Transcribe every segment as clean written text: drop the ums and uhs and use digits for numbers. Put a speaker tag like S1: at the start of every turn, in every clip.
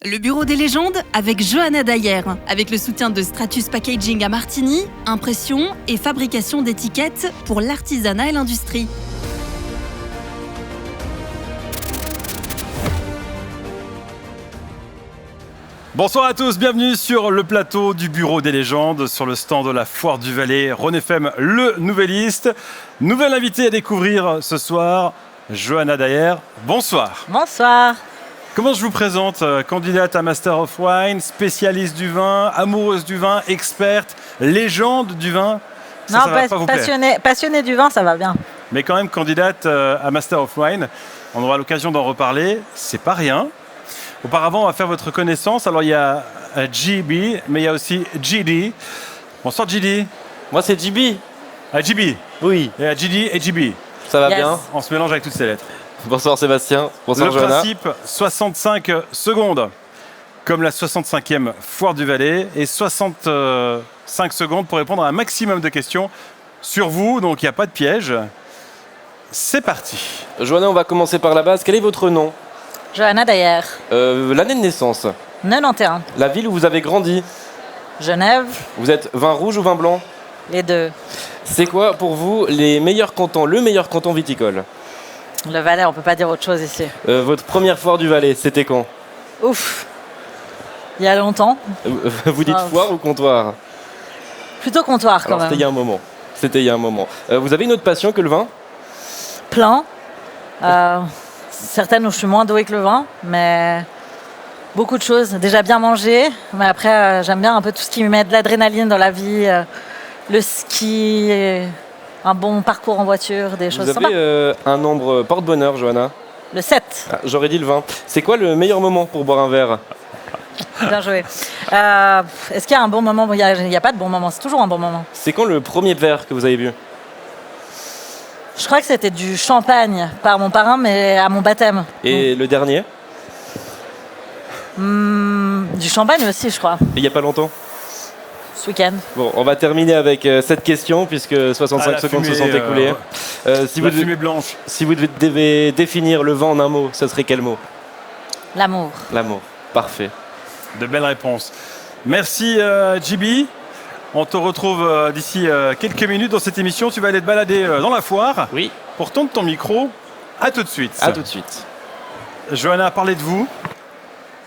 S1: Le Bureau des légendes avec Johanna Dayer, avec le soutien de Stratus Packaging à Martigny, impression et fabrication d'étiquettes pour l'artisanat et l'industrie.
S2: Bonsoir à tous, bienvenue sur le plateau du Bureau des légendes, sur le stand de la Foire du Valais, Rhône FM, le Nouvelliste. Nouvelle invitée à découvrir ce soir, Johanna Dayer. Bonsoir.
S3: Bonsoir.
S2: Comment je vous présente? Candidate à Master of Wine, spécialiste du vin, amoureuse du vin, experte, légende du vin.
S3: Ça va pas vous plaire. Passionnée du vin, ça va bien.
S2: Mais quand même candidate à Master of Wine. On aura l'occasion d'en reparler. C'est pas rien. Auparavant, on va faire votre connaissance. Alors, il y a GB, mais il y a aussi GD. Bonsoir, GD.
S4: Moi, c'est GB.
S2: GB.
S4: Oui.
S2: Il y a GD et GB.
S4: Ça va bien.
S2: On se mélange avec toutes ces lettres.
S4: Bonsoir Sébastien. Bonsoir Johanna.
S2: Le principe, 65 secondes, comme la 65e Foire du Valais, et 65 secondes pour répondre à un maximum de questions sur vous, donc il n'y a pas de piège. C'est parti.
S4: Johanna, on va commencer par la base. Quel est votre nom?
S3: Johanna Dayer.
S4: L'année de naissance?
S3: 91.
S4: La ville où vous avez grandi?
S3: Genève.
S4: Vous êtes vin rouge ou vin blanc?
S3: Les deux.
S4: C'est quoi pour vous le meilleur canton viticole?
S3: Le Valais, on peut pas dire autre chose ici.
S4: Votre première foire du Valais, c'était quand?
S3: Ouf. Il y a longtemps.
S4: Vous dites foire ou comptoir?
S3: Plutôt comptoir quand même.
S4: C'était il y a un moment. Vous avez une autre passion que le vin?
S3: Plein. Certaines où je suis moins douée que le vin, mais beaucoup de choses. Déjà bien manger, mais après j'aime bien un peu tout ce qui me met de l'adrénaline dans la vie, le ski, un bon parcours en voiture, des choses sympas.
S4: Vous avez un nombre porte-bonheur, Johanna?
S3: Le 7.
S4: J'aurais dit le 20. C'est quoi le meilleur moment pour boire un verre?
S3: Bien joué. Est-ce qu'il y a un bon moment? Il n'y a pas de bon moment, c'est toujours un bon moment.
S4: C'est quand le premier verre que vous avez bu?
S3: Je crois que c'était du champagne par mon parrain, mais à mon baptême.
S4: Et le dernier?
S3: Du champagne aussi, je crois.
S4: Et il n'y a pas longtemps?
S3: Ce week-end.
S4: Bon, on va terminer avec cette question, puisque 65 secondes se sont écoulées.
S2: Si la fumée blanche.
S4: Si vous devez définir le vin en un mot, ce serait quel mot?
S3: L'amour.
S4: L'amour. Parfait.
S2: De belles réponses. Merci, GB. On te retrouve d'ici quelques minutes dans cette émission. Tu vas aller te balader dans la foire.
S4: Oui.
S2: Pour tendre ton micro. À tout de suite.
S4: À tout de suite.
S2: Johanna, parlez de vous.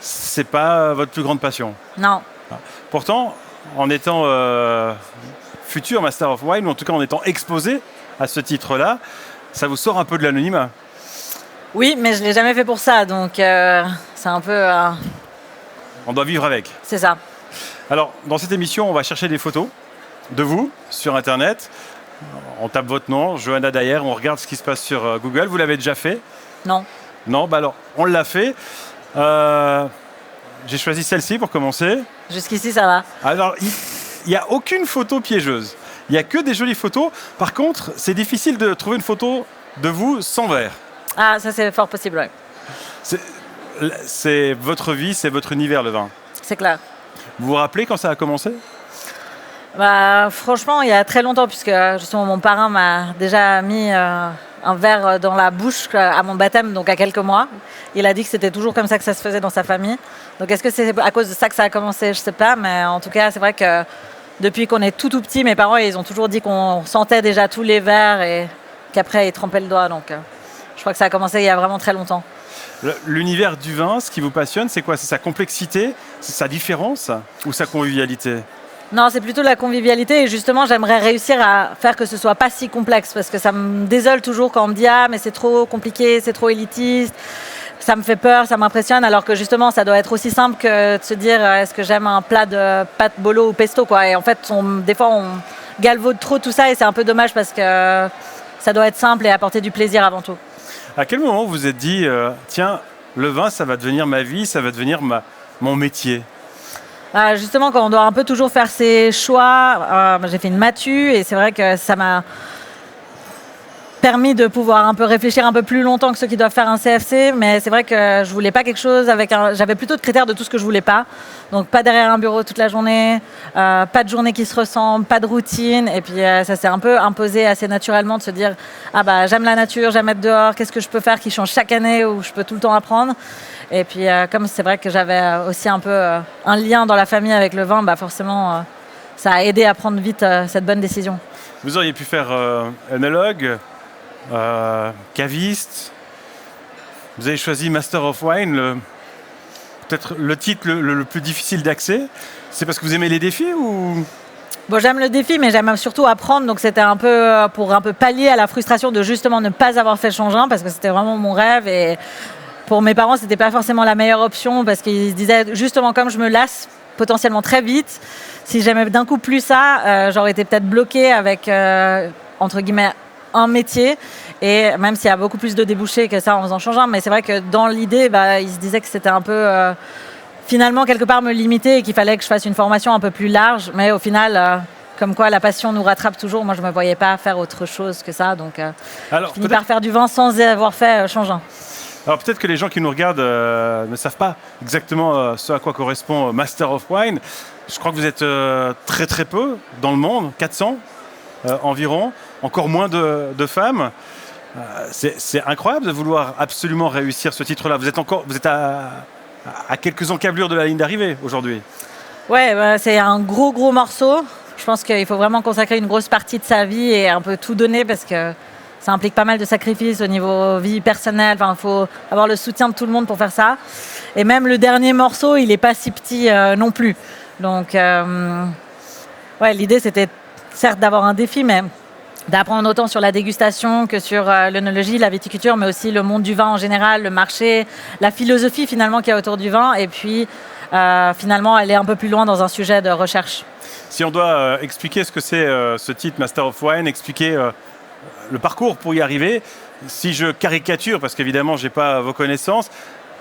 S2: C'est pas votre plus grande passion.
S3: Non.
S2: Pourtant, en étant futur Master of Wine, ou en tout cas en étant exposé à ce titre-là, ça vous sort un peu de l'anonymat.
S3: Oui, mais je ne l'ai jamais fait pour ça, donc c'est un peu...
S2: On doit vivre avec.
S3: C'est ça.
S2: Alors, dans cette émission, on va chercher des photos de vous sur Internet. On tape votre nom, Johanna Dayer, on regarde ce qui se passe sur Google. Vous l'avez déjà fait?
S3: Non.
S2: Non, bah alors, on l'a fait. J'ai choisi celle-ci pour commencer.
S3: Jusqu'ici, ça va.
S2: Alors, il n'y a aucune photo piégeuse. Il n'y a que des jolies photos. Par contre, c'est difficile de trouver une photo de vous sans verre.
S3: Ah, ça c'est fort possible, oui.
S2: C'est votre vie, c'est votre univers, le vin.
S3: C'est clair.
S2: Vous vous rappelez quand ça a commencé?
S3: Bah, franchement, il y a très longtemps, puisque justement mon parrain m'a déjà mis un verre dans la bouche à mon baptême, donc à quelques mois. Il a dit que c'était toujours comme ça que ça se faisait dans sa famille. Donc est-ce que c'est à cause de ça que ça a commencé? Je sais pas, mais en tout cas, c'est vrai que depuis qu'on est tout petit, mes parents, ils ont toujours dit qu'on sentait déjà tous les verres et qu'après, ils trempaient le doigt. Donc je crois que ça a commencé il y a vraiment très longtemps.
S2: L'univers du vin, ce qui vous passionne, c'est quoi? C'est sa complexité, c'est sa différence ou sa convivialité?
S3: Non, c'est plutôt la convivialité et justement, j'aimerais réussir à faire que ce soit pas si complexe parce que ça me désole toujours quand on me dit « Ah, mais c'est trop compliqué, c'est trop élitiste ». Ça me fait peur, ça m'impressionne, alors que justement, ça doit être aussi simple que de se dire « Est-ce que j'aime un plat de pâte bolo ou pesto ?» quoi. Et en fait, des fois, on galvaude trop tout ça et c'est un peu dommage parce que ça doit être simple et apporter du plaisir avant tout.
S2: À quel moment vous vous êtes dit tiens, le vin, ça va devenir ma vie, ça va devenir mon métier?
S3: Justement, quand on doit un peu toujours faire ses choix, j'ai fait une matu et c'est vrai que ça m'a permis de pouvoir un peu réfléchir un peu plus longtemps que ceux qui doivent faire un CFC, mais c'est vrai que je voulais pas quelque chose j'avais plutôt de critères de tout ce que je voulais pas. Donc pas derrière un bureau toute la journée, pas de journée qui se ressemble, pas de routine. Et puis ça s'est un peu imposé assez naturellement de se dire ah bah j'aime la nature, j'aime être dehors, qu'est-ce que je peux faire qui change chaque année où je peux tout le temps apprendre. Et puis, comme c'est vrai que j'avais aussi un peu un lien dans la famille avec le vin, forcément, ça a aidé à prendre vite cette bonne décision.
S2: Vous auriez pu faire œnologue, caviste. Vous avez choisi Master of Wine, peut-être le titre le plus difficile d'accès. C'est parce que vous aimez les défis ou...
S3: Bon, j'aime le défi, mais j'aime surtout apprendre. Donc, c'était un peu pour un peu pallier à la frustration de justement ne pas avoir fait le Changin, parce que c'était vraiment mon rêve. Et pour mes parents, c'était pas forcément la meilleure option, parce qu'ils se disaient justement, comme je me lasse potentiellement très vite, si j'aimais d'un coup plus ça, j'aurais été peut-être bloquée avec, entre guillemets, un métier. Et même s'il y a beaucoup plus de débouchés que ça en faisant Changin, mais c'est vrai que dans l'idée, ils se disaient que c'était un peu... finalement, quelque part, me limiter et qu'il fallait que je fasse une formation un peu plus large. Mais au final, comme quoi la passion nous rattrape toujours, moi, je ne me voyais pas faire autre chose que ça. Donc, je finis par faire du vin sans avoir fait Changin.
S2: Alors, peut-être que les gens qui nous regardent ne savent pas exactement ce à quoi correspond Master of Wine. Je crois que vous êtes très, très peu dans le monde, 400 environ, encore moins de femmes. C'est incroyable de vouloir absolument réussir ce titre-là. Vous êtes à quelques encablures de la ligne d'arrivée aujourd'hui.
S3: Ouais, c'est un gros morceau. Je pense qu'il faut vraiment consacrer une grosse partie de sa vie et un peu tout donner parce que ça implique pas mal de sacrifices au niveau vie personnelle. Enfin, il faut avoir le soutien de tout le monde pour faire ça. Et même le dernier morceau, il n'est pas si petit non plus. Donc, l'idée, c'était certes d'avoir un défi, mais d'apprendre autant sur la dégustation que sur l'œnologie, la viticulture, mais aussi le monde du vin en général, le marché, la philosophie finalement qu'il y a autour du vin, et puis finalement aller un peu plus loin dans un sujet de recherche.
S2: Si on doit expliquer ce que c'est ce titre Master of Wine, expliquer le parcours pour y arriver, si je caricature, parce qu'évidemment je n'ai pas vos connaissances,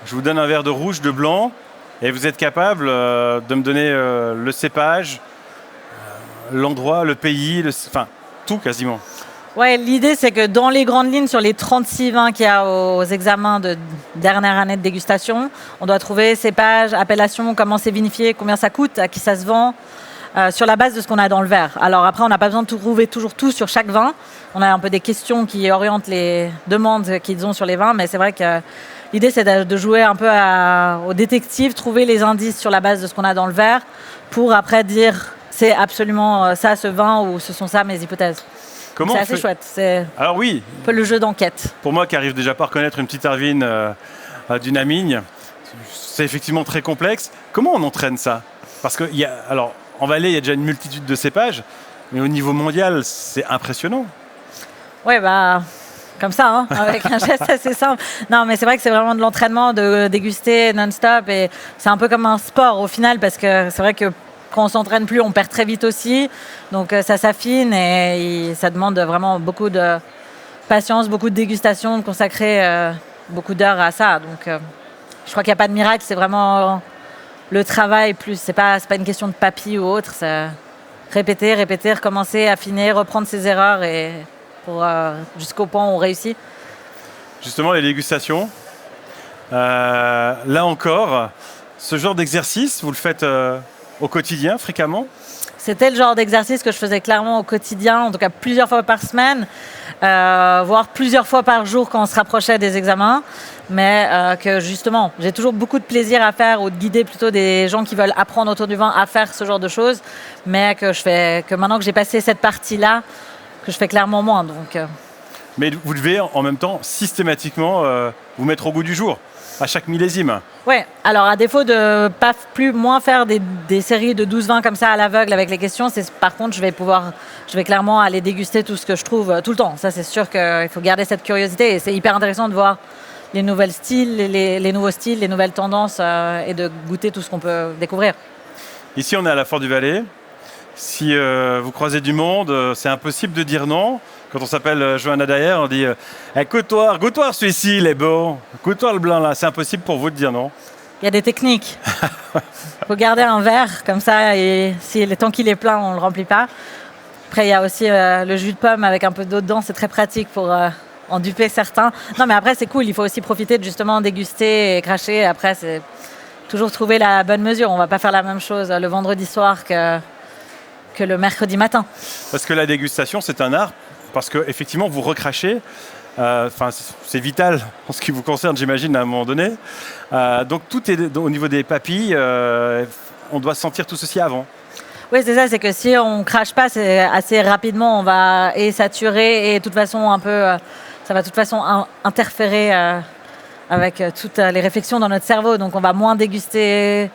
S2: je vous donne un verre de rouge, de blanc, et vous êtes capable de me donner le cépage, l'endroit, le pays, enfin tout quasiment.
S3: Ouais, l'idée c'est que dans les grandes lignes, sur les 36 vins qu'il y a aux examens de dernière année de dégustation, on doit trouver cépage, appellation, comment c'est vinifié, combien ça coûte, à qui ça se vend, sur la base de ce qu'on a dans le verre. Alors après, on n'a pas besoin de trouver toujours tout sur chaque vin. On a un peu des questions qui orientent les demandes qu'ils ont sur les vins, mais c'est vrai que l'idée c'est de jouer un peu au détective, trouver les indices sur la base de ce qu'on a dans le verre, pour après dire c'est absolument ça ce vin ou ce sont ça mes hypothèses. C'est assez chouette, c'est
S2: alors oui,
S3: un peu le jeu d'enquête.
S2: Pour moi qui arrive déjà pas à reconnaître une petite Arvine d'une Amigne, c'est effectivement très complexe. Comment on entraîne ça? Parce que alors en Valais il y a déjà une multitude de cépages, mais au niveau mondial c'est impressionnant.
S3: Ouais, comme ça, hein, avec un geste assez simple. Non, mais c'est vrai que c'est vraiment de l'entraînement, de déguster non-stop, et c'est un peu comme un sport au final, parce que c'est vrai que quand on s'entraîne plus, on perd très vite aussi. Donc ça s'affine et ça demande vraiment beaucoup de patience, beaucoup de dégustation, de consacrer beaucoup d'heures à ça. Donc je crois qu'il n'y a pas de miracle, c'est vraiment le travail plus. C'est pas une question de papy ou autre. C'est répéter, recommencer, affiner, reprendre ses erreurs et jusqu'au point où on réussit.
S2: Justement, les dégustations. Là encore, ce genre d'exercice, vous le faites au quotidien, fréquemment?
S3: C'était le genre d'exercice que je faisais clairement au quotidien, en tout cas plusieurs fois par semaine, voire plusieurs fois par jour quand on se rapprochait des examens. Mais que justement, j'ai toujours beaucoup de plaisir à faire, ou de guider plutôt des gens qui veulent apprendre autour du vin à faire ce genre de choses. Mais que maintenant que j'ai passé cette partie-là, que je fais clairement moins. Donc,
S2: Mais vous devez en même temps systématiquement vous mettre au goût du jour, à chaque millésime.
S3: Oui, alors à défaut de pas moins faire des séries de 12 vins comme ça à l'aveugle avec les questions, par contre je vais clairement aller déguster tout ce que je trouve tout le temps. Ça c'est sûr qu'il faut garder cette curiosité et c'est hyper intéressant de voir les nouveaux styles, les nouveaux styles, les nouvelles tendances et de goûter tout ce qu'on peut découvrir.
S2: Ici on est à la Foire du Valais. Si vous croisez du monde, c'est impossible de dire non. Quand on s'appelle Johanna Dayer, on dit goûte-toi celui-ci, il est beau. Goûte-toi le blanc là. C'est impossible pour vous de dire non.
S3: Il y a des techniques. Il faut garder un verre comme ça et tant qu'il est plein, on ne le remplit pas. Après, il y a aussi le jus de pomme avec un peu d'eau dedans. C'est très pratique pour en duper certains. Non, mais après, c'est cool. Il faut aussi profiter de justement déguster et cracher. Après, c'est toujours trouver la bonne mesure. On ne va pas faire la même chose le vendredi soir que le mercredi matin.
S2: Parce que la dégustation, c'est un art. Parce qu'effectivement, vous recrachez C'est vital en ce qui vous concerne, j'imagine, à un moment donné. Donc tout est au niveau des papilles. On doit sentir tout ceci avant.
S3: Oui, c'est ça, c'est que si on crache pas, c'est assez rapidement, on va saturer et de toute façon ça va de toute façon interférer avec toutes les réflexions dans notre cerveau. Donc on va moins déguster,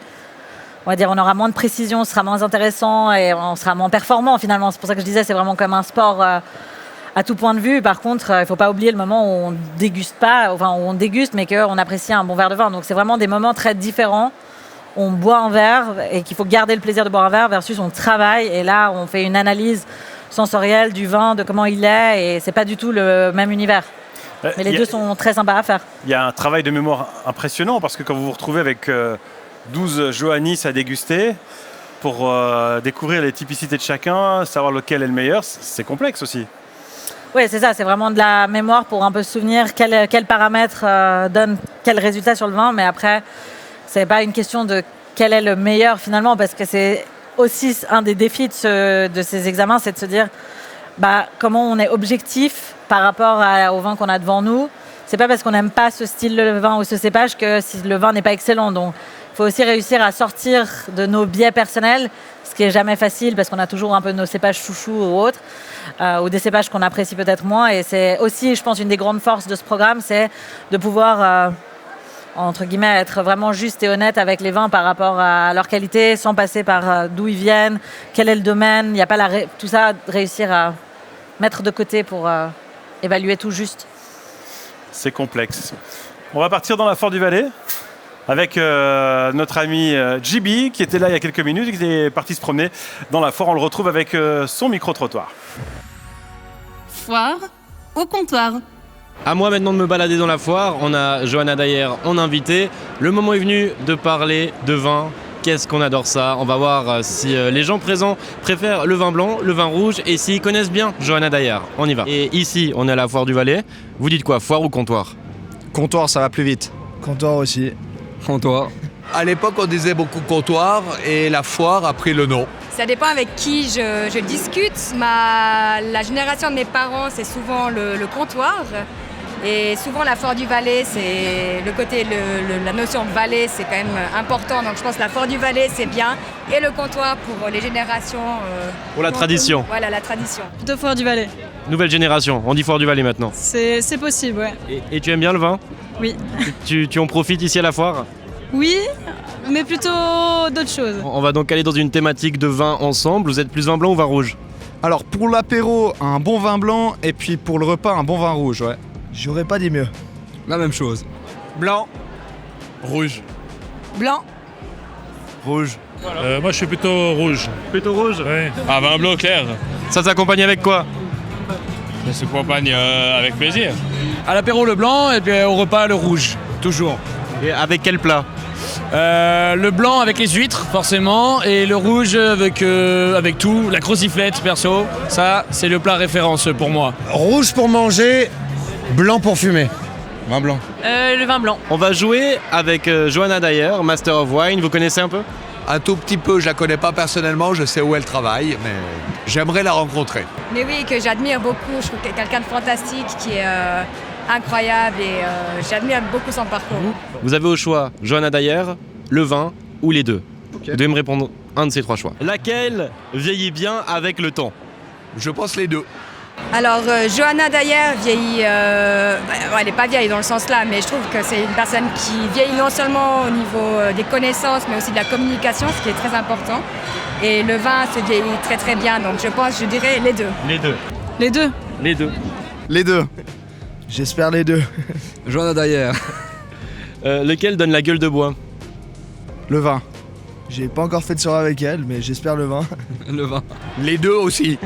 S3: on va dire, on aura moins de précision, ce sera moins intéressant et on sera moins performant finalement. C'est pour ça que je disais, c'est vraiment comme un sport à tout point de vue. Par contre, il ne faut pas oublier le moment où on déguste pas, enfin où on déguste, mais qu'on apprécie un bon verre de vin. Donc c'est vraiment des moments très différents. On boit un verre et qu'il faut garder le plaisir de boire un verre versus on travaille et là on fait une analyse sensorielle du vin, de comment il est et c'est pas du tout le même univers. Mais les deux sont très sympas à faire.
S2: Il y a un travail de mémoire impressionnant parce que quand vous vous retrouvez avec 12 Johannis à déguster pour découvrir les typicités de chacun, savoir lequel est le meilleur, c'est complexe aussi.
S3: Oui, c'est ça, c'est vraiment de la mémoire pour un peu se souvenir quel paramètre donne quel résultat sur le vin, mais après c'est pas une question de quel est le meilleur finalement, parce que c'est aussi un des défis de ces examens, c'est de se dire comment on est objectif par rapport au vin qu'on a devant nous. C'est pas parce qu'on n'aime pas ce style de vin ou ce cépage que si le vin n'est pas excellent. Donc il faut aussi réussir à sortir de nos biais personnels, ce qui est jamais facile parce qu'on a toujours un peu nos cépages chouchous ou autres, ou des cépages qu'on apprécie peut-être moins. Et c'est aussi, je pense, une des grandes forces de ce programme, c'est de pouvoir entre guillemets, être vraiment juste et honnête avec les vins par rapport à leur qualité, sans passer par d'où ils viennent, quel est le domaine. Il n'y a pas tout ça, réussir à mettre de côté pour évaluer tout juste.
S2: C'est complexe. On va partir dans la Fort du Valais avec notre ami JB qui était là il y a quelques minutes et qui est parti se promener dans la foire. On le retrouve avec son micro-trottoir.
S1: Foire au comptoir.
S4: À moi maintenant de me balader dans la foire, on a Johanna Dayer en invité. Le moment est venu de parler de vin. Qu'est-ce qu'on adore ça. On va voir si les gens présents préfèrent le vin blanc, le vin rouge et s'ils connaissent bien Johanna Dayer. On y va. Et ici, on est à la Foire du Valais. Vous dites quoi, foire ou comptoir ?
S5: Comptoir, ça va plus vite.
S6: Comptoir aussi.
S5: Comptoir.
S7: À l'époque, on disait beaucoup comptoir et la foire a pris le nom.
S8: Ça dépend avec qui je discute. La génération de mes parents, c'est souvent le comptoir. Et souvent, la Foire du Valais, c'est le côté, la notion de Valais, c'est quand même important. Donc, je pense que la Foire du Valais, c'est bien. Et le comptoir pour les générations.
S4: Pour la tradition.
S8: Voilà, la tradition.
S9: Plutôt Foire du Valais.
S4: Nouvelle génération, on dit Foire du Valais maintenant.
S9: C'est possible, ouais.
S4: Et tu aimes bien le vin ?
S9: Oui.
S4: Tu en profites ici à la foire ?
S9: Oui, mais plutôt d'autres choses.
S4: On va donc aller dans une thématique de vin ensemble. Vous êtes plus vin blanc ou vin rouge ?
S5: Alors pour l'apéro, un bon vin blanc et puis pour le repas, un bon vin rouge, ouais.
S6: J'aurais pas dit mieux.
S5: La même chose.
S7: Blanc.
S5: Rouge.
S8: Blanc.
S5: Rouge.
S10: Moi je suis plutôt rouge.
S4: Plutôt rouge ?
S10: Ouais.
S11: Ah, vin blanc clair.
S4: Ça s'accompagne avec quoi ?
S11: Ça se compagne avec plaisir.
S12: À l'apéro le blanc et puis au repas le rouge, toujours.
S4: Et avec quel plat ?
S12: Le blanc avec les huîtres forcément et le rouge avec tout, la crociflette perso, ça c'est le plat référence pour moi.
S6: Rouge pour manger, blanc pour fumer.
S5: Vin blanc.
S9: Le vin blanc.
S4: On va jouer avec Johanna Dayer, Master of Wine. Vous connaissez un peu ?
S7: Un tout petit peu, je la connais pas personnellement, je sais où elle travaille, mais j'aimerais la rencontrer.
S8: Mais oui, que j'admire beaucoup. Je trouve que quelqu'un de fantastique qui est incroyable et j'admire beaucoup son parcours.
S4: Vous avez au choix Johanna Dayer, le vin ou les deux.
S5: Okay.
S4: Vous devez me répondre un de ces trois choix. Laquelle vieillit bien avec le temps ?
S7: Je pense les deux.
S8: Alors, Johanna Dayer vieillit... elle n'est pas vieille dans le sens là, mais je trouve que c'est une personne qui vieillit non seulement au niveau des connaissances, mais aussi de la communication, ce qui est très important. Et le vin se vieillit très très bien, donc je dirais les deux.
S4: Les deux.
S9: Les deux.
S4: Les deux.
S5: Les deux.
S6: J'espère les deux.
S5: Johanna Dayer.
S4: Lequel donne la gueule de bois ?
S6: Le vin. J'ai pas encore fait de soirée avec elle, mais j'espère le vin.
S5: Le vin.
S7: Les deux aussi.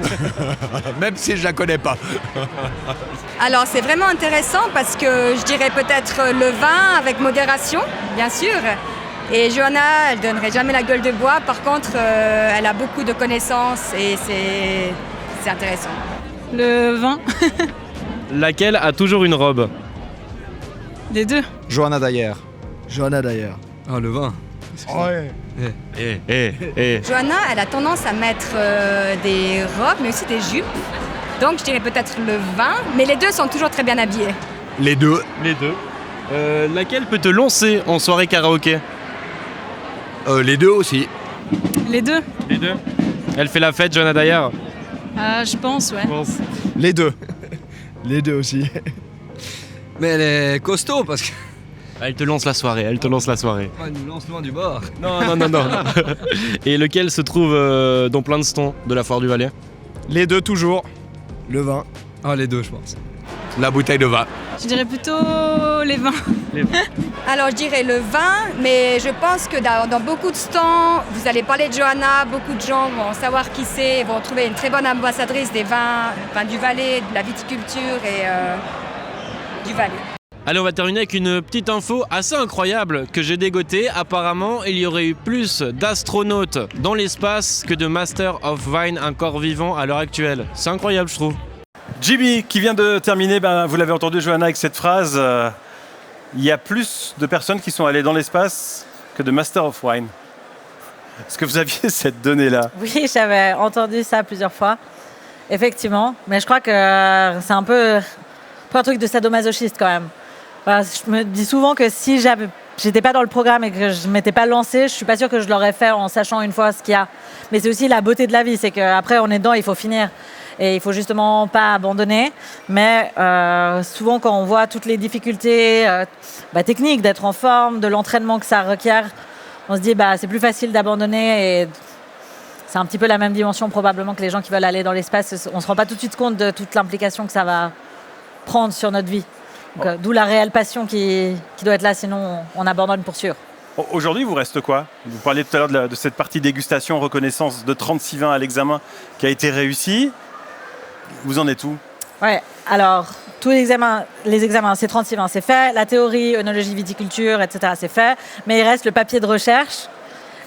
S7: Même si je la connais pas.
S8: Alors, c'est vraiment intéressant parce que je dirais peut-être le vin avec modération, bien sûr. Et Johanna, elle donnerait jamais la gueule de bois. Par contre, elle a beaucoup de connaissances et c'est intéressant.
S9: Le vin.
S4: Laquelle a toujours une robe ?
S9: Les deux.
S5: Johanna Dayer.
S6: Johanna Dayer.
S5: Ah, le vin.
S6: Ouais.
S8: Johanna, elle a tendance à mettre des robes, mais aussi des jupes. Donc je dirais peut-être le vin, mais les deux sont toujours très bien habillés.
S7: Les deux.
S4: Les deux. Laquelle peut te lancer en soirée karaoké?
S7: Les deux aussi.
S9: Les deux.
S4: Les deux. Elle fait la fête, Johanna Dyer?
S9: Je pense, ouais.
S5: Les deux.
S6: Les deux aussi.
S13: Mais elle est costaud parce que.
S4: Elle te lance la soirée, elle te lance la soirée.
S13: Elle nous lance loin du bord.
S4: Non. Et lequel se trouve dans plein de stands de la Foire du Valais?
S5: Les deux toujours.
S6: Le vin.
S13: Ah, les deux, je pense.
S7: La bouteille de vin.
S9: Je dirais plutôt les vins.
S8: Alors je dirais le vin, mais je pense que dans beaucoup de stands, vous allez parler de Johanna, beaucoup de gens vont savoir qui c'est, vont trouver une très bonne ambassadrice des vins du Valais, de la viticulture et du Valais.
S4: Allez, on va terminer avec une petite info assez incroyable que j'ai dégotée. Apparemment, il y aurait eu plus d'astronautes dans l'espace que de Master of Wine, un corps vivant à l'heure actuelle. C'est incroyable, je trouve.
S2: Jimmy, qui vient de terminer, vous l'avez entendu, Johanna, avec cette phrase. Il y a plus de personnes qui sont allées dans l'espace que de Master of Wine. Est-ce que vous aviez cette donnée-là?
S3: Oui, j'avais entendu ça plusieurs fois, effectivement. Mais je crois que c'est un peu un truc de sadomasochiste quand même. Voilà, je me dis souvent que si j'étais pas dans le programme et que je m'étais pas lancée, je suis pas sûre que je l'aurais fait en sachant une fois ce qu'il y a. Mais c'est aussi la beauté de la vie, c'est qu'après on est dedans, il faut finir. Et il faut justement pas abandonner. Mais souvent quand on voit toutes les difficultés techniques, d'être en forme, de l'entraînement que ça requiert, on se dit c'est plus facile d'abandonner. Et c'est un petit peu la même dimension probablement que les gens qui veulent aller dans l'espace. On se rend pas tout de suite compte de toute l'implication que ça va prendre sur notre vie. Donc, d'où la réelle passion qui doit être là, sinon on abandonne pour sûr.
S2: Aujourd'hui, vous reste quoi? Vous parliez tout à l'heure de cette partie dégustation, reconnaissance de 36 vins à l'examen qui a été réussi. Vous en êtes où?
S3: Ouais, alors tous les examens, c'est 36 vins, c'est fait. La théorie, œnologie, viticulture, etc., c'est fait. Mais il reste le papier de recherche.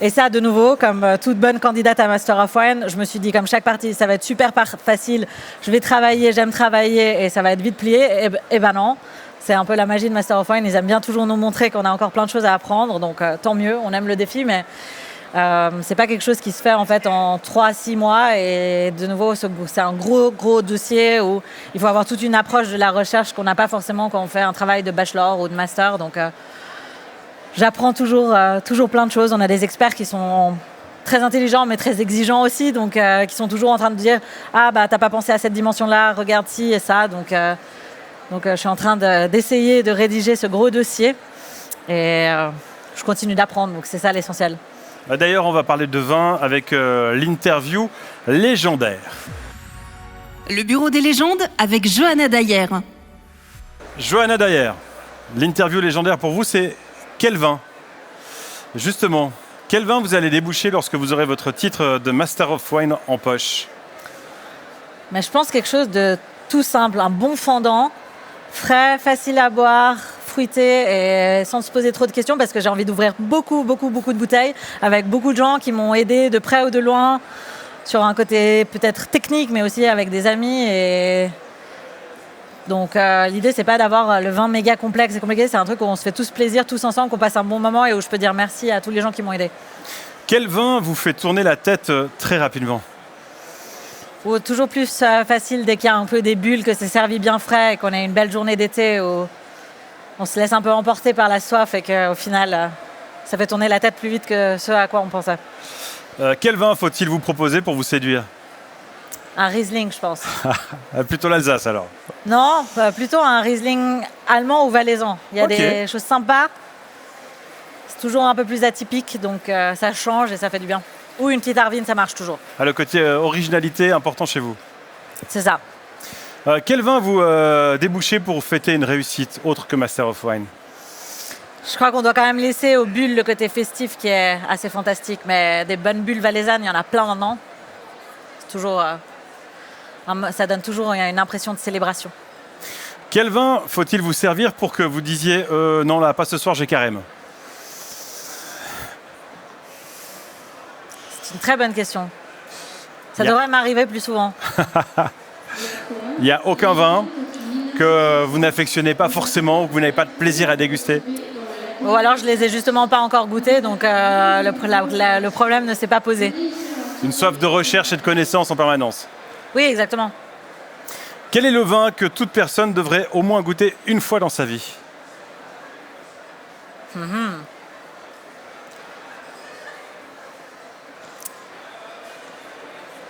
S3: Et ça, de nouveau, comme toute bonne candidate à Master of Wine, je me suis dit, comme chaque partie, ça va être super facile, je vais travailler, j'aime travailler, et ça va être vite plié. Et ben non, c'est un peu la magie de Master of Wine, ils aiment bien toujours nous montrer qu'on a encore plein de choses à apprendre, donc tant mieux, on aime le défi, mais c'est pas quelque chose qui se fait en fait en 3-6 mois, et de nouveau, c'est un gros dossier où il faut avoir toute une approche de la recherche qu'on n'a pas forcément quand on fait un travail de bachelor ou de master, donc... J'apprends toujours plein de choses. On a des experts qui sont très intelligents mais très exigeants aussi, donc qui sont toujours en train de dire t'as pas pensé à cette dimension-là, regarde ci et ça. Donc je suis en train d'essayer de rédiger ce gros dossier et je continue d'apprendre, donc c'est ça l'essentiel.
S2: D'ailleurs, on va parler de vin avec l'interview légendaire.
S1: Le bureau des légendes avec Johanna Dyer.
S2: Johanna Dyer, l'interview légendaire pour vous, c'est quel vin? Justement, quel vin vous allez déboucher lorsque vous aurez votre titre de Master of Wine en poche?
S3: Mais je pense quelque chose de tout simple, un bon fendant, frais, facile à boire, fruité et sans se poser trop de questions, parce que j'ai envie d'ouvrir beaucoup de bouteilles avec beaucoup de gens qui m'ont aidé de près ou de loin sur un côté peut-être technique, mais aussi avec des amis. Et donc l'idée, c'est pas d'avoir le vin méga complexe et compliqué, c'est un truc où on se fait tous plaisir, tous ensemble, qu'on passe un bon moment et où je peux dire merci à tous les gens qui m'ont aidé.
S2: Quel vin vous fait tourner la tête très rapidement?
S3: Ou toujours plus facile dès qu'il y a un peu des bulles, que c'est servi bien frais et qu'on a une belle journée d'été où on se laisse un peu emporter par la soif et qu'au final, ça fait tourner la tête plus vite que ce à quoi on pensait.
S2: Quel vin faut-il vous proposer pour vous séduire?
S3: Un Riesling, je pense.
S2: Plutôt l'Alsace alors?
S3: Non, plutôt un Riesling allemand ou valaisan. Il y a des choses sympas. C'est toujours un peu plus atypique, donc ça change et ça fait du bien. Ou une petite Arvin, ça marche toujours.
S2: Le côté originalité important chez vous.
S3: C'est ça.
S2: Quel vin vous débouchez pour fêter une réussite autre que Master of Wine?
S3: Je crois qu'on doit quand même laisser aux bulles le côté festif qui est assez fantastique. Mais des bonnes bulles valaisannes, il y en a plein maintenant. C'est toujours... ça donne toujours une impression de célébration.
S2: Quel vin faut-il vous servir pour que vous disiez non là, pas ce soir, j'ai carême?
S3: C'est une très bonne question. Ça devrait m'arriver plus souvent.
S2: Il n'y a aucun vin que vous n'affectionnez pas forcément ou que vous n'avez pas de plaisir à déguster?
S3: Ou alors je les ai justement pas encore goûtés, donc le problème ne s'est pas posé.
S2: Une soif de recherche et de connaissance en permanence.
S3: Oui, exactement.
S2: Quel est le vin que toute personne devrait au moins goûter une fois dans sa vie?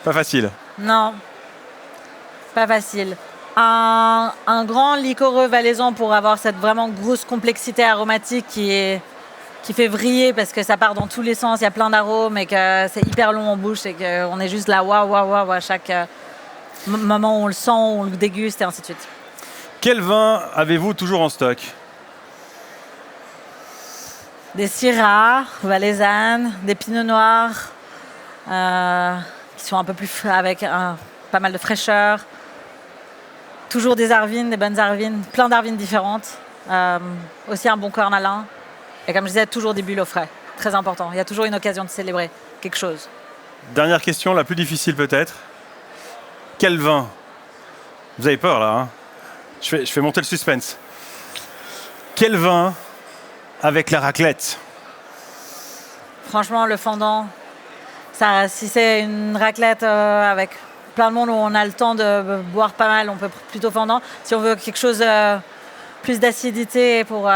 S2: Pas facile.
S3: Non, pas facile. Un grand liquoreux valaisan pour avoir cette vraiment grosse complexité aromatique qui fait vriller parce que ça part dans tous les sens, il y a plein d'arômes et que c'est hyper long en bouche et qu'on est juste là, waouh, à chaque moment où on le sent, on le déguste et ainsi de suite.
S2: Quel vin avez-vous toujours en stock?
S3: Des Syrah, valaisannes, des Pinots noirs qui sont un peu plus avec pas mal de fraîcheur. Toujours des Arvines, des bonnes Arvines, plein d'Arvines différentes. Aussi un bon cornalin. Et comme je disais, toujours des bulles au frais. Très important. Il y a toujours une occasion de célébrer quelque chose.
S2: Dernière question, la plus difficile peut-être. Quel vin? Vous avez peur là, hein? Je fais monter le suspense. Quel vin avec la raclette?
S3: Franchement, le fondant, ça, si c'est une raclette avec plein de monde où on a le temps de boire pas mal, on peut plutôt fondant. Si on veut quelque chose plus d'acidité pour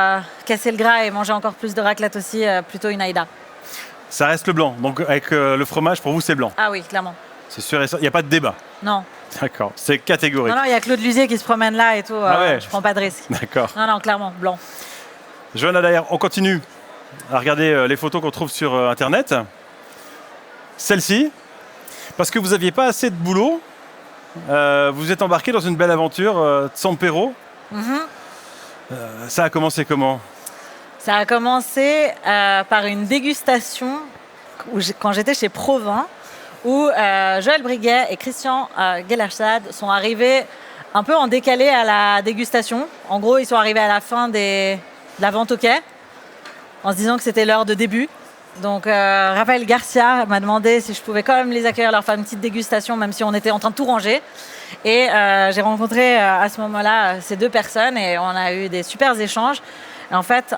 S3: casser le gras et manger encore plus de raclette aussi, plutôt une Aïda.
S2: Ça reste le blanc, donc avec le fromage, pour vous c'est blanc.
S3: Ah oui, clairement.
S2: C'est sûr et certain, il n'y a pas de débat.
S3: Non.
S2: D'accord, c'est catégorique.
S3: Non, il y a Claude Luzier qui se promène là et tout,
S2: Ah ouais.
S3: je prends pas de risque.
S2: D'accord.
S3: Non, clairement, blanc.
S2: Johanna Dayer, on continue à regarder les photos qu'on trouve sur Internet. Celle-ci, parce que vous n'aviez pas assez de boulot, vous êtes embarqué dans une belle aventure, Tsampero. Ça a commencé comment?
S3: Ça a commencé par une dégustation quand j'étais chez Provins, où Joël Briguet et Christian Gellerstad sont arrivés un peu en décalé à la dégustation. En gros, ils sont arrivés à la fin de la vente au quai, en se disant que c'était l'heure de début. Donc Raphaël Garcia m'a demandé si je pouvais quand même les accueillir, leur faire une petite dégustation, même si on était en train de tout ranger. Et j'ai rencontré à ce moment-là ces deux personnes et on a eu des super échanges. Et en fait,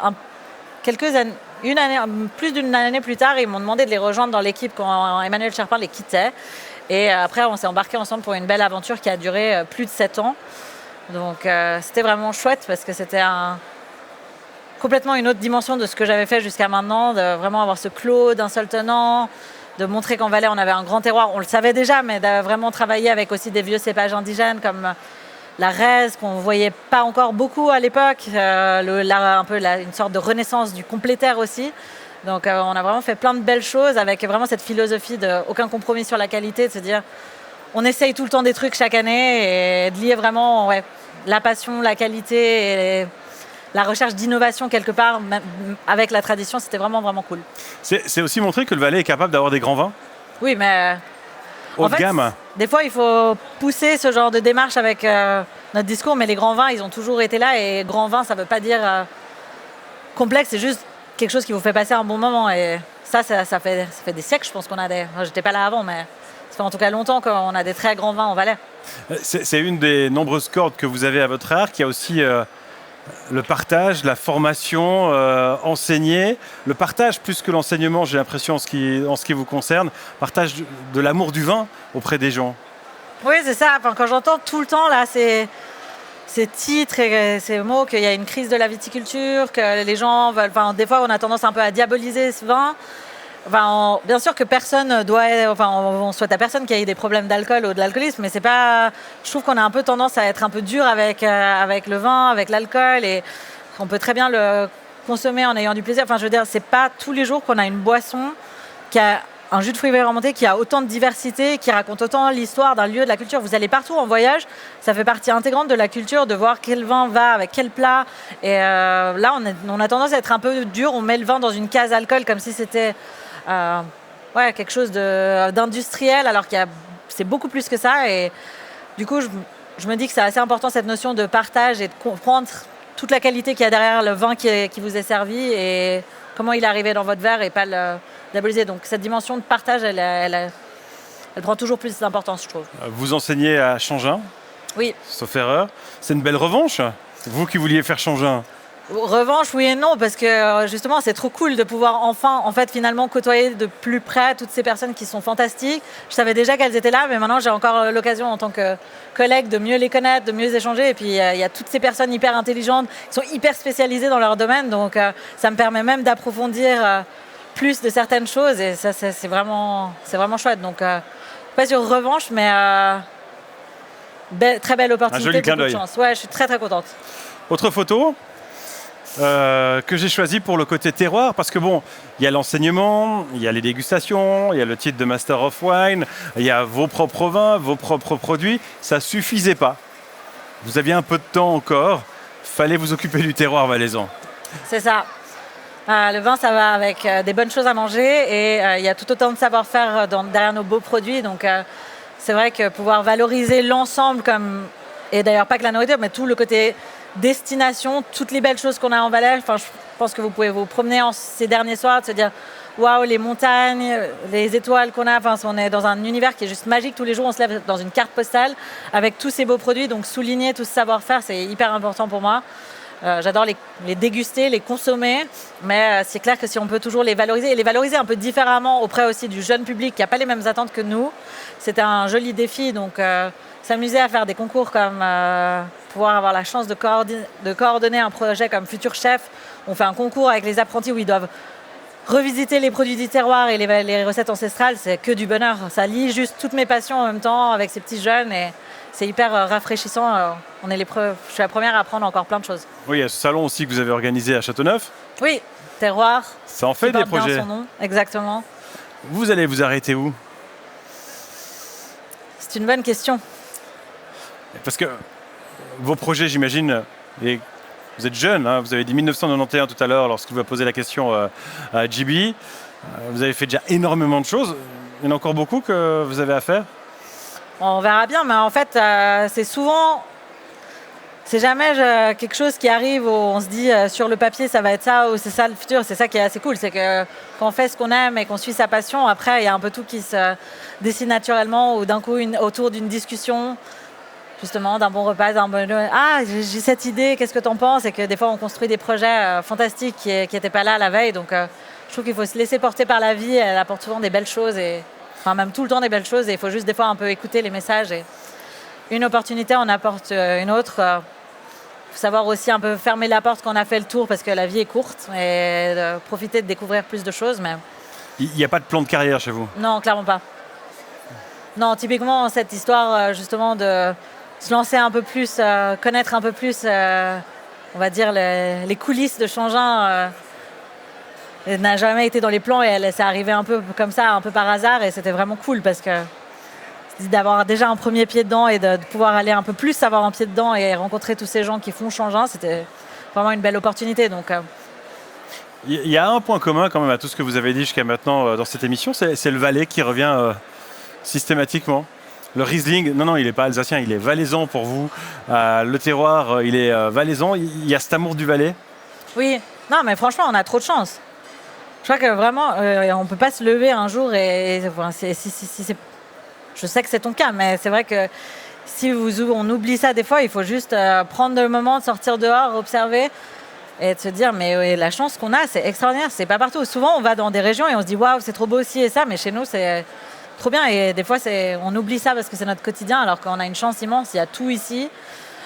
S3: plus d'une année plus tard, ils m'ont demandé de les rejoindre dans l'équipe quand Emmanuel Cherpin les quittait. Et après, on s'est embarqués ensemble pour une belle aventure qui a duré plus de 7 ans. Donc c'était vraiment chouette parce que c'était complètement une autre dimension de ce que j'avais fait jusqu'à maintenant, de vraiment avoir ce clos d'un seul tenant, de montrer qu'en Valais, on avait un grand terroir. On le savait déjà, mais de vraiment travailler avec aussi des vieux cépages indigènes comme la raise, qu'on ne voyait pas encore beaucoup à l'époque, une sorte de renaissance du complétaire aussi. Donc on a vraiment fait plein de belles choses avec vraiment cette philosophie de aucun compromis sur la qualité, de se dire on essaye tout le temps des trucs chaque année et de lier vraiment la passion, la qualité et la recherche d'innovation quelque part avec la tradition. C'était vraiment, vraiment cool.
S2: C'est aussi montrer que le Valais est capable d'avoir des grands vins.
S3: Oui, mais
S2: haut de gamme.
S3: Des fois, il faut pousser ce genre de démarche avec notre discours, mais les grands vins, ils ont toujours été là. Et grand vin, ça ne veut pas dire complexe, c'est juste quelque chose qui vous fait passer un bon moment. Et ça fait des siècles, je pense qu'on a des... J'étais pas là avant, mais ça fait en tout cas longtemps qu'on a des très grands vins en Valais.
S2: C'est une des nombreuses cordes que vous avez à votre arc. Il y a aussi le partage, la formation, enseigner. Le partage, plus que l'enseignement, j'ai l'impression, en ce qui vous concerne, partage de l'amour du vin auprès des gens.
S3: Oui, c'est ça. Enfin, quand j'entends tout le temps là, ces titres et ces mots, qu'il y a une crise de la viticulture, que les gens veulent... Enfin, des fois, on a tendance un peu à diaboliser ce vin. Enfin, bien sûr que personne doit... Enfin, on souhaite à personne qu'il y ait des problèmes d'alcool ou de l'alcoolisme, mais c'est pas... Je trouve qu'on a un peu tendance à être un peu dur avec le vin, avec l'alcool, et on peut très bien le consommer en ayant du plaisir. Enfin, je veux dire, c'est pas tous les jours qu'on a une boisson qui a un jus de fruits fermenté qui a autant de diversité, qui raconte autant l'histoire d'un lieu, de la culture. Vous allez partout en voyage, ça fait partie intégrante de la culture, de voir quel vin va avec quel plat. Et là, on a tendance à être un peu dur, on met le vin dans une case alcool comme si c'était quelque chose d'industriel, alors c'est beaucoup plus que ça. Et du coup, je me dis que c'est assez important cette notion de partage et de comprendre toute la qualité qu'il y a derrière le vin qui vous est servi et comment il est arrivé dans votre verre et pas le diaboliser. Donc cette dimension de partage, elle prend toujours plus d'importance, je trouve.
S2: Vous enseignez à Changin,
S3: oui,
S2: sauf erreur. C'est une belle revanche, vous qui vouliez faire Changin.
S3: Revanche, oui et non, parce que justement, c'est trop cool de pouvoir enfin, en fait, finalement, côtoyer de plus près toutes ces personnes qui sont fantastiques. Je savais déjà qu'elles étaient là, mais maintenant, j'ai encore l'occasion, en tant que collègue, de mieux les connaître, de mieux échanger. Et puis, il y a toutes ces personnes hyper intelligentes, qui sont hyper spécialisées dans leur domaine. Donc, ça me permet même d'approfondir plus de certaines choses. Et ça, c'est vraiment chouette. Donc, pas sur revanche, mais très belle opportunité.
S2: Un joli clin
S3: beaucoup de
S2: d'œil.
S3: chance. Ouais, je suis très, très contente.
S2: Autre photo que j'ai choisie pour le côté terroir, parce que bon, il y a l'enseignement, il y a les dégustations, il y a le titre de Master of Wine, il y a vos propres vins, vos propres produits. Ça suffisait pas. Vous aviez un peu de temps encore. Fallait vous occuper du terroir valaisan.
S3: C'est ça. Le vin, ça va avec des bonnes choses à manger et il y a tout autant de savoir-faire derrière nos beaux produits. Donc, c'est vrai que pouvoir valoriser l'ensemble, et d'ailleurs pas que la nourriture, mais tout le côté destination, toutes les belles choses qu'on a en Valais. Enfin, je pense que vous pouvez vous promener ces derniers soirs, de se dire waouh, les montagnes, les étoiles qu'on a. Enfin, on est dans un univers qui est juste magique. Tous les jours, on se lève dans une carte postale avec tous ces beaux produits. Donc, souligner tout ce savoir-faire, c'est hyper important pour moi. J'adore les déguster, les consommer, mais c'est clair que si on peut toujours les valoriser, et les valoriser un peu différemment auprès aussi du jeune public qui n'a pas les mêmes attentes que nous, c'était un joli défi. Donc, s'amuser à faire des concours comme pouvoir avoir la chance de coordonner un projet comme Futur Chef. On fait un concours avec les apprentis où ils doivent revisiter les produits du terroir et les recettes ancestrales. C'est que du bonheur. Ça lie juste toutes mes passions en même temps avec ces petits jeunes et c'est hyper rafraîchissant. Je suis la première à apprendre encore plein de choses.
S2: Oui, il y a ce salon aussi que vous avez organisé à Châteauneuf.
S3: Oui, terroir.
S2: Ça en fait des projets.
S3: Bien son nom, exactement.
S2: Vous allez vous arrêter où?
S3: C'est une bonne question.
S2: Parce que vos projets, j'imagine, et vous êtes jeune, hein, vous avez dit 1991 tout à l'heure lorsqu'il vous a posé la question à JB. Vous avez fait déjà énormément de choses. Il y en a encore beaucoup que vous avez à faire?
S3: On verra bien, mais en fait, c'est jamais quelque chose qui arrive où on se dit sur le papier ça va être ça ou c'est ça le futur. C'est ça qui est assez cool, c'est que quand on fait ce qu'on aime et qu'on suit sa passion, après il y a un peu tout qui se dessine naturellement ou d'un coup autour d'une discussion, justement d'un bon repas, d'un bon j'ai cette idée, qu'est-ce que t'en penses? Et que des fois on construit des projets fantastiques qui n'étaient pas là la veille. Donc je trouve qu'il faut se laisser porter par la vie. Elle apporte souvent des belles choses même tout le temps des belles choses et il faut juste des fois un peu écouter les messages et une opportunité en apporte une autre. Il faut savoir aussi un peu fermer la porte quand on a fait le tour parce que la vie est courte et profiter de découvrir plus de choses. Mais
S2: il n'y a pas de plan de carrière chez vous?
S3: Non, clairement pas. Non, typiquement cette histoire justement de se lancer un peu plus, connaître un peu plus, on va dire les coulisses de Changin. Elle n'a jamais été dans les plans et elle s'est arrivée un peu comme ça, un peu par hasard et c'était vraiment cool parce que d'avoir déjà un premier pied dedans et de pouvoir aller un peu plus avoir un pied dedans et rencontrer tous ces gens qui font Changin, c'était vraiment une belle opportunité. Donc,
S2: il y a un point commun quand même à tout ce que vous avez dit jusqu'à maintenant dans cette émission, c'est le Valais qui revient systématiquement. Le Riesling, non, il n'est pas alsacien, il est valaisan pour vous. Le terroir, il est valaisan. Il y a cet amour du Valais.
S3: Oui, non, mais franchement, on a trop de chance. Je crois que vraiment, on ne peut pas se lever un jour et je sais que c'est ton cas, mais c'est vrai que si on oublie ça des fois, il faut juste prendre le moment de sortir dehors, observer et de se dire mais la chance qu'on a, c'est extraordinaire, c'est pas partout. Souvent, on va dans des régions et on se dit waouh, c'est trop beau aussi et ça, mais chez nous, c'est trop bien et des fois, on oublie ça parce que c'est notre quotidien alors qu'on a une chance immense, il y a tout ici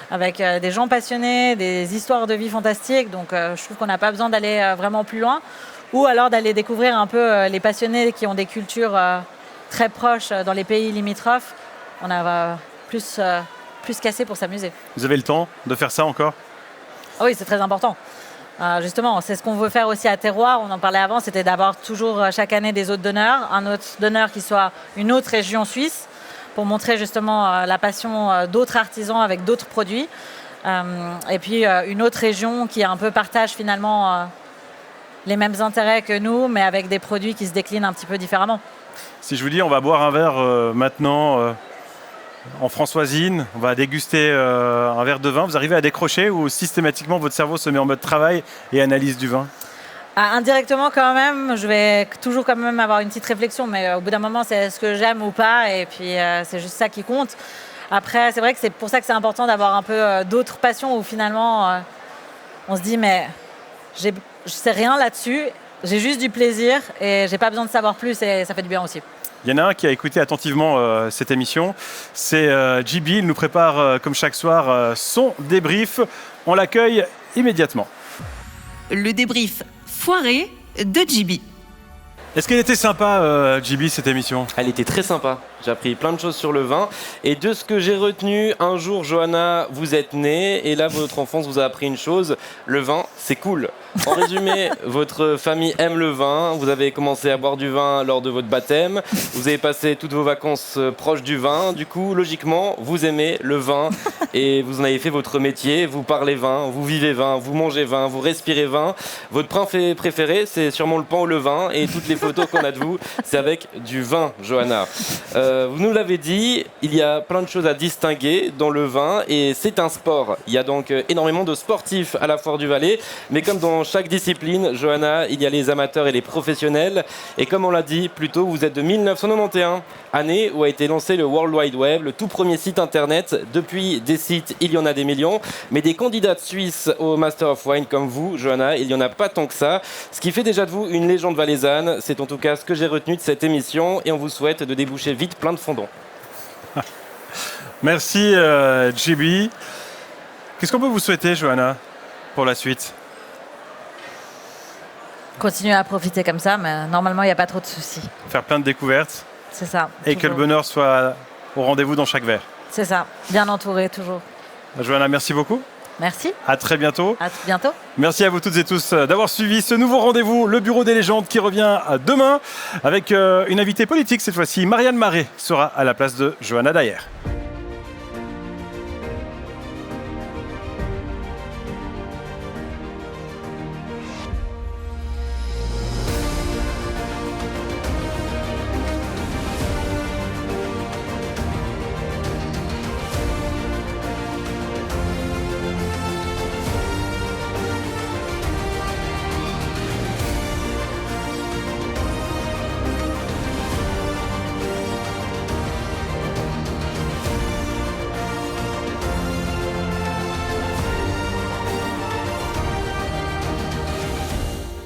S3: avec des gens passionnés, des histoires de vie fantastiques, donc je trouve qu'on n'a pas besoin d'aller vraiment plus loin ou alors d'aller découvrir un peu les passionnés qui ont des cultures très proches dans les pays limitrophes. On a plus qu'assez pour s'amuser.
S2: Vous avez le temps de faire ça encore?
S3: Oui, c'est très important. Justement, c'est ce qu'on veut faire aussi à Terroir. On en parlait avant, c'était d'avoir toujours chaque année des hôtes d'honneur. Un hôte d'honneur qui soit une autre région suisse pour montrer justement la passion d'autres artisans avec d'autres produits. Et puis une autre région qui un peu partage finalement les mêmes intérêts que nous, mais avec des produits qui se déclinent un petit peu différemment.
S2: Si je vous dis on va boire un verre maintenant en françoisine, on va déguster un verre de vin, vous arrivez à décrocher ou systématiquement votre cerveau se met en mode travail et analyse du vin?
S3: Indirectement quand même, je vais toujours quand même avoir une petite réflexion, mais au bout d'un moment c'est ce que j'aime ou pas et puis c'est juste ça qui compte. Après c'est vrai que c'est pour ça que c'est important d'avoir un peu d'autres passions où finalement on se dit mais je sais rien là-dessus, j'ai juste du plaisir et j'ai pas besoin de savoir plus et ça fait du bien aussi.
S2: Il y en a un qui a écouté attentivement cette émission, c'est JB, il nous prépare comme chaque soir son débrief, on l'accueille immédiatement.
S1: Le débrief foiré de JB.
S2: Est-ce qu'elle était sympa, JB, cette émission?
S4: Elle était très sympa. J'ai appris plein de choses sur le vin. Et de ce que j'ai retenu, un jour, Johanna, vous êtes née. Et là, votre enfance vous a appris une chose. Le vin, c'est cool. En résumé, votre famille aime le vin. Vous avez commencé à boire du vin lors de votre baptême. Vous avez passé toutes vos vacances proches du vin. Du coup, logiquement, vous aimez le vin. Et vous en avez fait votre métier. Vous parlez vin, vous vivez vin, vous mangez vin, vous respirez vin. Votre pain préféré, c'est sûrement le pain au levain. Et toutes les photos qu'on a de vous, c'est avec du vin, Johanna. Vous nous l'avez dit, il y a plein de choses à distinguer dans le vin et c'est un sport. Il y a donc énormément de sportifs à la Foire du Valais, mais comme dans chaque discipline, Johanna, il y a les amateurs et les professionnels. Et comme on l'a dit plus tôt, vous êtes de 1991, année où a été lancé le World Wide Web, le tout premier site internet. Depuis des sites, il y en a des millions, mais des candidates suisses au Master of Wine comme vous, Johanna, il n'y en a pas tant que ça. Ce qui fait déjà de vous une légende valaisanne, c'est en tout cas ce que j'ai retenu de cette émission et on vous souhaite de déboucher vite plein de fondants.
S2: Merci JB. Qu'est-ce qu'on peut vous souhaiter, Johanna, pour la suite?
S3: Continuer à profiter comme ça, mais normalement il n'y a pas trop de soucis.
S2: Faire plein de découvertes.
S3: C'est ça.
S2: Et que le bonheur soit au rendez-vous dans chaque verre.
S3: C'est ça, bien entouré toujours.
S2: Johanna, merci beaucoup.
S3: Merci.
S2: À très bientôt.
S3: À bientôt.
S2: Merci à vous toutes et tous d'avoir suivi ce nouveau rendez-vous, le Bureau des légendes, qui revient demain avec une invitée politique cette fois-ci. Marianne Marais sera à la place de Johanna Dayer.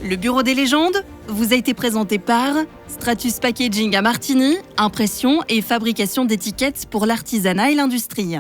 S1: Le Bureau des légendes vous a été présenté par Stratus Packaging à Martigny, impression et fabrication d'étiquettes pour l'artisanat et l'industrie.